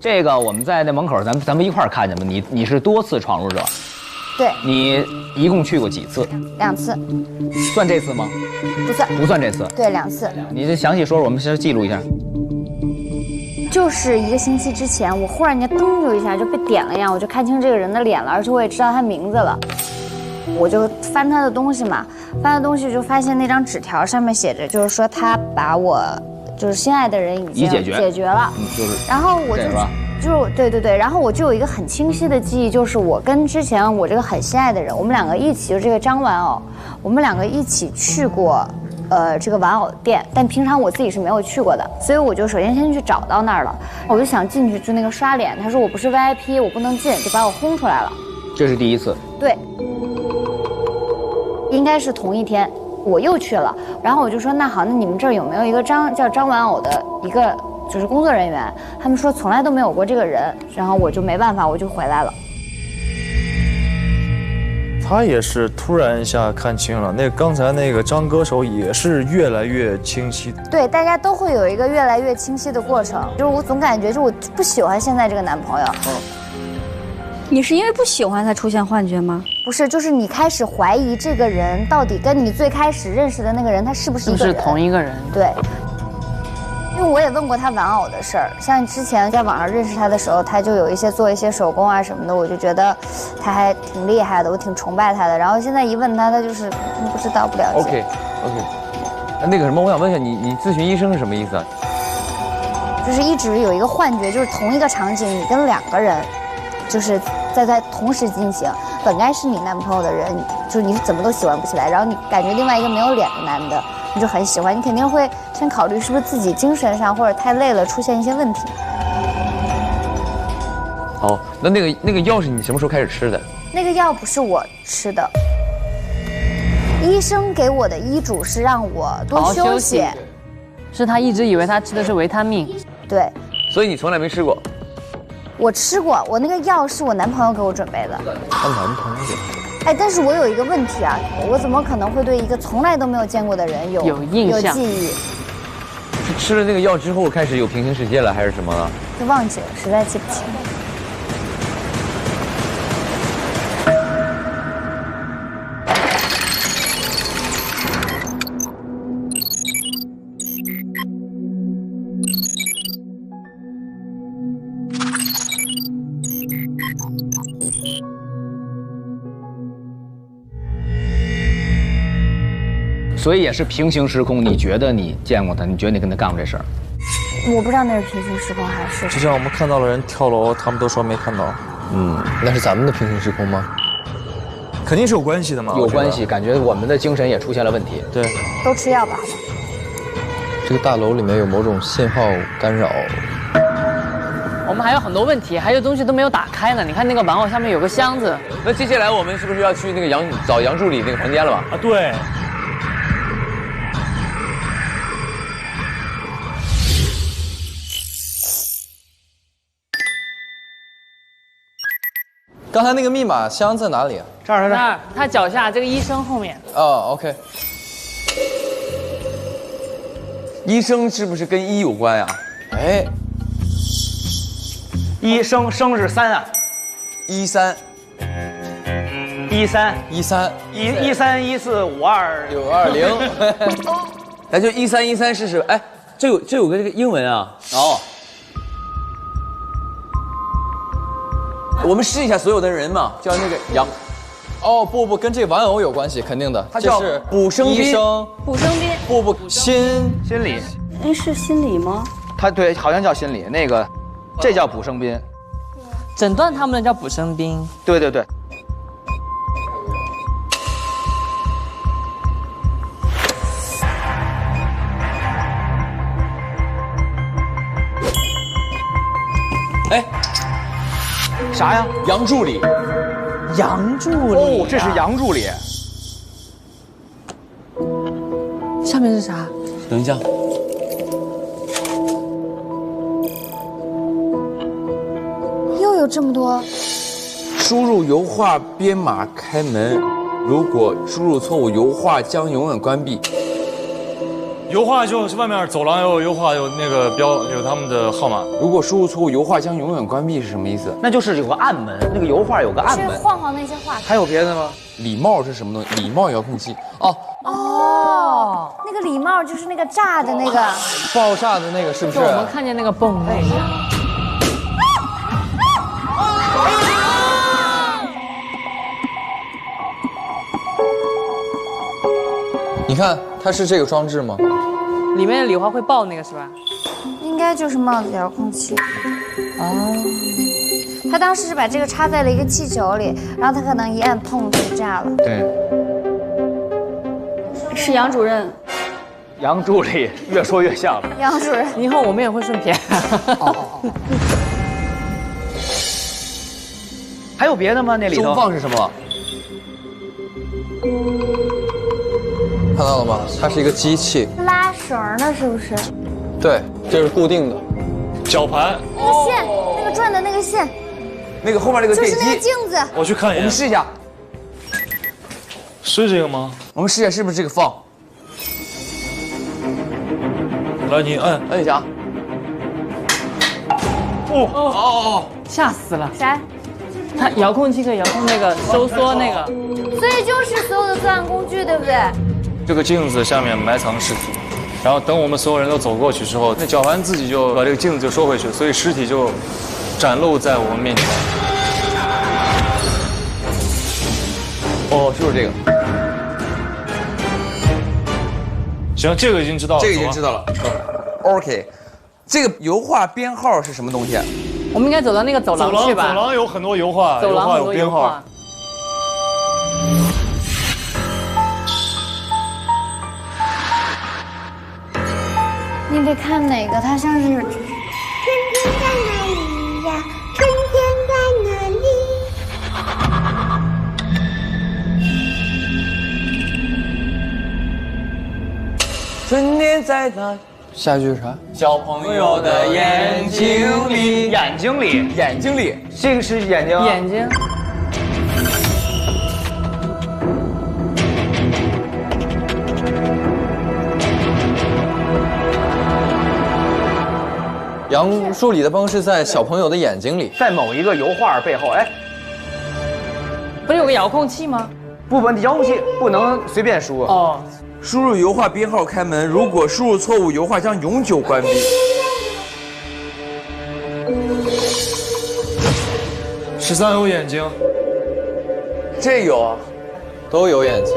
这个我们在那门口，咱们一块儿看见吗？你是多次闯入者，对，你一共去过几次？2次，算这次吗？不算，不算这次。对，2次。你这详细说说，我们先记录一下。就是1个星期之前，我忽然间咚就一下就被点了一样，我就看清这个人的脸了，而且我也知道他名字了。我就翻他的东西嘛，翻他东西就发现那张纸条上面写着，就是说他把我。就是心爱的人已经解决了，然后我对，然后我就有一个很清晰的记忆，就是我跟之前我这个很心爱的人，我们2个一起，就这个张玩偶，我们2个一起去过，这个玩偶店，但平常我自己是没有去过的，所以我就首先先去找到那儿了，我就想进去，就那个刷脸，他说我不是 VIP， 我不能进，就把我轰出来了。这是第1次。对，应该是同一天。我又去了，然后我就说那好，那你们这儿有没有一个叫张玩偶的一个就是工作人员？他们说从来都没有过这个人，然后我就没办法，我就回来了。他也是突然一下看清了，刚才那个张歌手也是越来越清晰。对，大家都会有一个越来越清晰的过程。就是我总感觉，就我不喜欢现在这个男朋友。你是因为不喜欢才出现幻觉吗？不是，就是你开始怀疑这个人到底跟你最开始认识的那个人，他是不是一个人？是同一个人。对。因为我也问过他玩偶的事儿，像之前在网上认识他的时候，他就有做一些手工啊什么的，我就觉得他还挺厉害的，我挺崇拜他的。然后现在一问他，他就是不知道不了解。OK，那个什么，我想问一下你咨询医生是什么意思啊？就是一直有一个幻觉，就是同一个场景，你跟2个人，就是在同时进行，本该是你男朋友的人，就是你怎么都喜欢不起来，然后你感觉另外一个没有脸的男的，你就很喜欢，你肯定会先考虑是不是自己精神上或者太累了出现一些问题。哦，那个药是你什么时候开始吃的？那个药不是我吃的，医生给我的医嘱是让我多休息。是他一直以为他吃的是维他命。对。所以你从来没吃过？我吃过，我那个药是我男朋友给我准备的。他男朋友。哎，但是我有一个问题啊，我怎么可能会对一个从来都没有见过的人有印象、记忆？是吃了那个药之后开始有平行世界了，还是什么了？就忘记了，实在记不清。所以也是平行时空，你觉得你见过他？你觉得你跟他干过这事儿？我不知道那是平行时空还是……就像我们看到了人跳楼，他们都说没看到。那是咱们的平行时空吗？肯定是有关系的嘛。有关系，感觉我们的精神也出现了问题。对，都吃药吧。这个大楼里面有某种信号干扰。我们还有很多问题，还有东西都没有打开呢。你看那个玩偶下面有个箱子。那接下来我们是不是要去那个找杨助理那个房间了吧？啊，对。刚才那个密码箱在哪里啊？这儿，那儿，他脚下这个医生后面。哦 ，OK。医生是不是跟医有关呀？哎，医生生是3啊，13，13，141452626。咱就1313试试。哎，这有个这个英文啊。哦。我们试一下所有的人嘛，叫那个杨。哦不，跟这玩偶有关系，肯定的。他叫卜生斌。卜生斌。不，心理。哎，是心理吗？他对，好像叫心理。那个，这叫卜生斌。诊断他们的叫卜生斌。对对对。哎。啥呀？杨助理，杨助理，哦，这是杨助理。下面是啥？等一下。又有这么多。输入油画编码开门，如果输入错误，油画将永远关闭。油画就是外面走廊有油画，有那个标，有他们的号码。如果输入错误，油画将永远关闭是什么意思？那就是有个暗门，那个油画有个暗门。是晃晃那些画。还有别的吗？礼帽是什么东西？礼帽遥控器。哦，那个礼帽就是那个炸的那个。爆炸的那个是不是？就我们看见那个蹦那个。你看，它是这个装置吗？里面的礼花会爆那个是吧？应该就是帽子遥控器。哦。他当时是把这个插在了一个气球里，然后他可能一按砰就炸了。对。是杨主任。杨助理，越说越像了。杨主任，以后我们也会顺便。还有别的吗？那里头。中放是什么？看到了吗？它是一个机器，拉绳的，是不是？对，这是固定的。绞盘。那个线，那个转的那个线，那个后面那个电机，就是那个镜子。我去看一眼。我们试一下。是这个吗？我们试一下是不是这个放。来，你按一下。哦，吓死了！谁？它遥控器可以遥控那个收缩那个。所以就是所有的作案工具，对不对？这个镜子下面埋藏尸体，然后等我们所有人都走过去之后，那绞盘自己就把这个镜子就收回去，所以尸体就展露在我们面前。哦，就是这个。行，这个已经知道了。这个已经知道了。OK， 这个油画编号是什么东西？我们应该走到那个走廊去吧？走廊有很多油画，走廊有编号。你得看哪个，它像是。春天在哪里呀？春天在哪里？春天在哪？下一句是啥？小朋友的眼睛里，眼睛里，眼睛里，这个是眼睛，眼睛。杨树理的方是在小朋友的眼睛里，在某一个油画背后，哎，不是有个遥控器吗？不，遥控器不能随便输哦。输入油画编号开门，如果输入错误，油画将永久关闭。13有眼睛，这有啊，都有眼睛。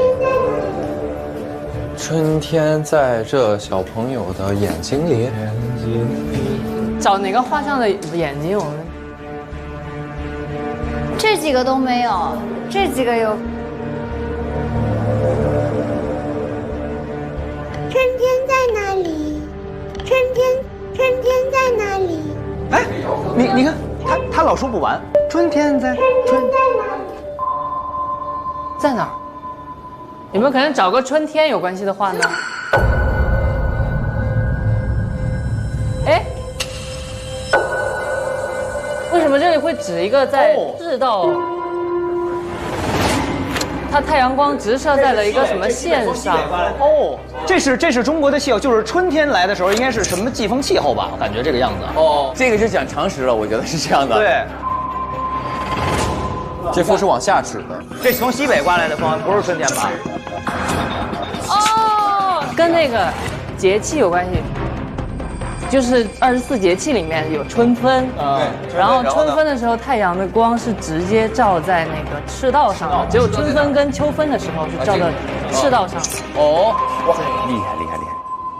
春天在这小朋友的眼睛里。找哪个画像的眼睛？我们这几个都没有，这几个有。春天在哪里？春天在哪里？哎，你看，他老说不完。春天在哪里？在哪儿？有没有可能找个春天有关系的画呢？哎，为什么这里会指一个在赤道？它太阳光直射在了一个什么线上？哦，这是中国的气候，就是春天来的时候应该是什么季风气候吧？我感觉这个样子。哦，这个是讲常识了，我觉得是这样的。对，这风是往下指的。这从西北刮来的风，不是春天吧？哦，跟那个节气有关系。就是24节气里面有春分，然后春分的时候，太阳的光是直接照在那个赤道上的，只有春分跟秋分的时候是照在赤道上。哦，哇，厉害！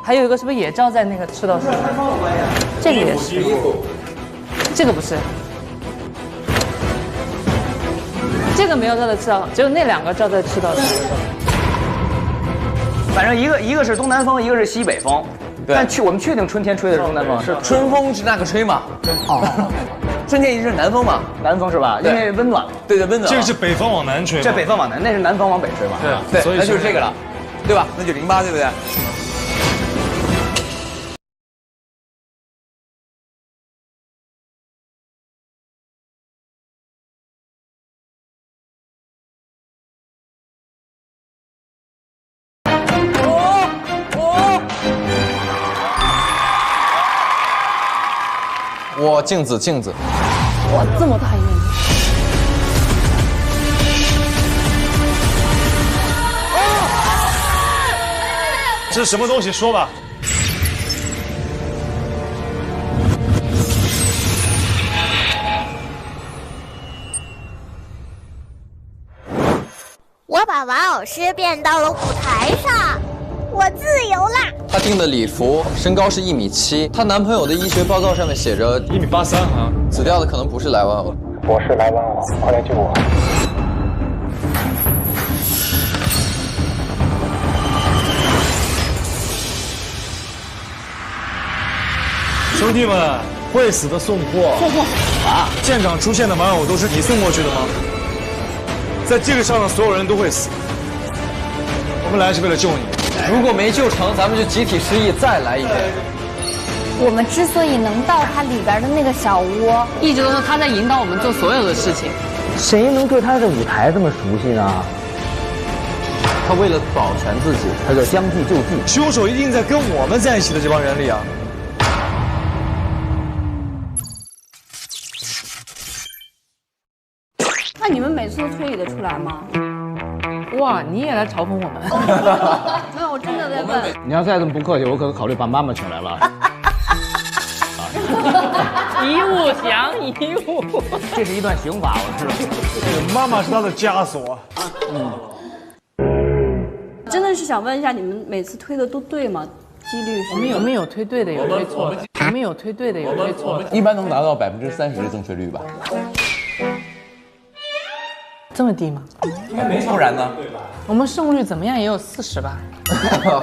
还有一个是不是也照在那个赤道上？这个也是，这个不是，这个没有照在赤道上，只有那2个照在赤道上。反正一个是东南风，一个是西北风。但我们确定春天吹的是东南风，是春风是那个吹嘛？哦，春天一直是南风嘛？南风是吧？因为温暖。对，温暖。这个是北风往南吹。这北风往南，那是南风往北吹嘛？对，那就是这个了，对吧？那就08，对不对？哇，镜子，哇，这么大一面。这是什么东西？说吧。我把玩偶师变到了舞台上，我自由啦！她订的礼服身高是1.7米，她男朋友的医学报告上面写着1.83米啊。死掉的可能不是来玩偶，我是来玩偶，快来救我！兄弟们，会死的送货。送货啊！舰长出现的玩偶都是你送过去的吗？在这个上的所有人都会死。我们来是为了救你。如果没救成，咱们就集体失忆，再来一遍。我们之所以能到它里边的那个小窝，一直都是他在引导我们做所有的事情。谁能对他的舞台这么熟悉呢？他为了保全自己，他就将计就计。凶手一定在跟我们在一起的这帮人里啊！那你们每次都推理得出来吗？哇，你也来嘲讽我们？没有，我真的在问。你要再这么不客气，我可能考虑把妈妈请来了。一物降一物，这是一段刑法，我知道。妈妈是他的枷锁。真的是想问一下，你们每次推的都对吗？几率是？我们有推对的，有推错的。我们有推对的，有推错的。一般能达到30%的正确率吧？这么低吗？不然呢？我们胜率怎么样也有40吧？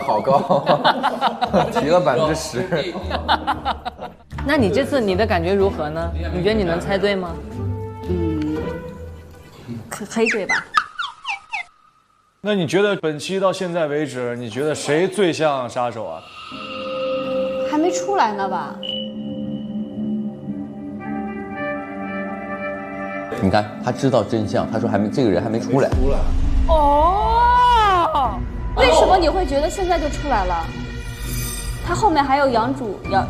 好高，提了10%。那你这次你的感觉如何呢？你觉得你能猜对吗？可以对吧？那你觉得本期到现在为止，你觉得谁最像杀手啊？还没出来呢吧？你看，他知道真相，他说这个人还没出来。哦，为什么你会觉得现在就出来了？他后面还有杨助理啊，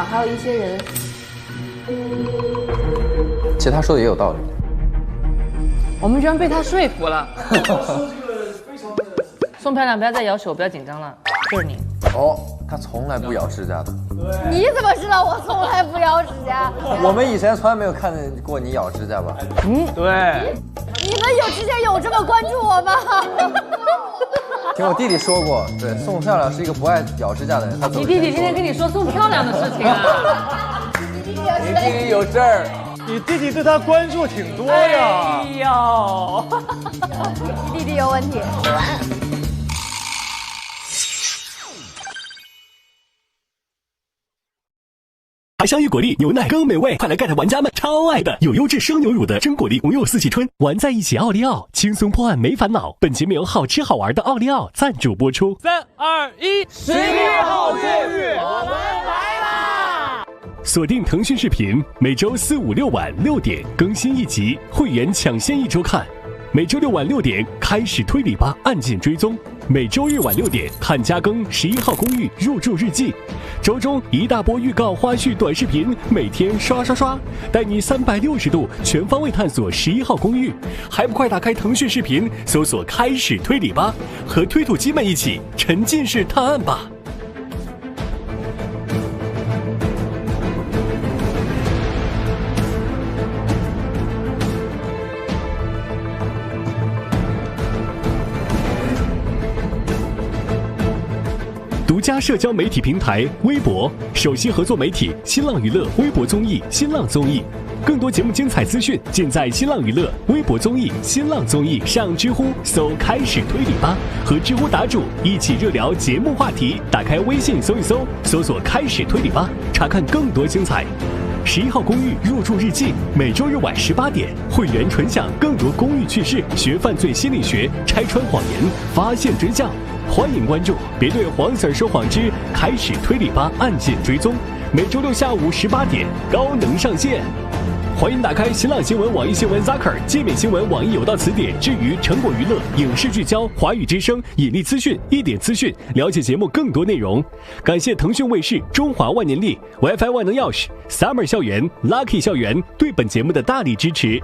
还有一些人。其实他说的也有道理。我们居然被他说服了。宋漂亮，不要再咬手，不要紧张了，就是你。哦，他从来不咬指甲的。你怎么知道我从来不咬指甲？我们以前从来没有看见过你咬指甲吧？对。你们之前有这么关注我吗？听我弟弟说过，对，宋漂亮是一个不爱咬指甲的人。你弟弟天天跟你说宋漂亮的事情啊？你弟弟有事儿。你弟弟对他关注挺多呀。哎呦，你弟弟有问题。香芋果粒牛奶更美味，快来 get 玩家们超爱的有优质生牛乳的真果粒红柚四季春，玩在一起奥利奥，轻松破案没烦恼。本节目由好吃好玩的奥利奥赞助播出。3、2、1，11号越狱，我们来啦！锁定腾讯视频，每周4、5、6晚6点更新一集，会员抢先1周看。每周6晚6点开始推理吧案件追踪，每周日晚6点看加更11号公寓入住日记，周中一大波预告花絮短视频，每天刷，带你360度全方位探索11号公寓。还不快打开腾讯视频，搜索开始推理吧，和推土机们一起沉浸式探案吧。独家社交媒体平台微博，首席合作媒体新浪娱乐微博综艺新浪综艺，更多节目精彩资讯尽在新浪娱乐微博综艺新浪综艺。上知乎搜开始推理吧，和知乎答主一起热聊节目话题。打开微信搜一搜，搜索开始推理吧，查看更多精彩。11号公寓入住日记，每周日晚18点，会员纯享更多公寓趣事，学犯罪心理学，拆穿谎言，发现真相。欢迎关注，别对黄 Sir 说谎之开始推理吧案件追踪，每周6下午18点高能上线。欢迎打开新浪新闻、网易新闻 Zaker、界面新闻、网易有道词典之余成果娱乐、影视聚焦、华语之声、引力资讯、一点资讯，了解节目更多内容。感谢腾讯卫视、中华万年历、WiFi 万能钥匙、Summer 校园、Lucky 校园对本节目的大力支持。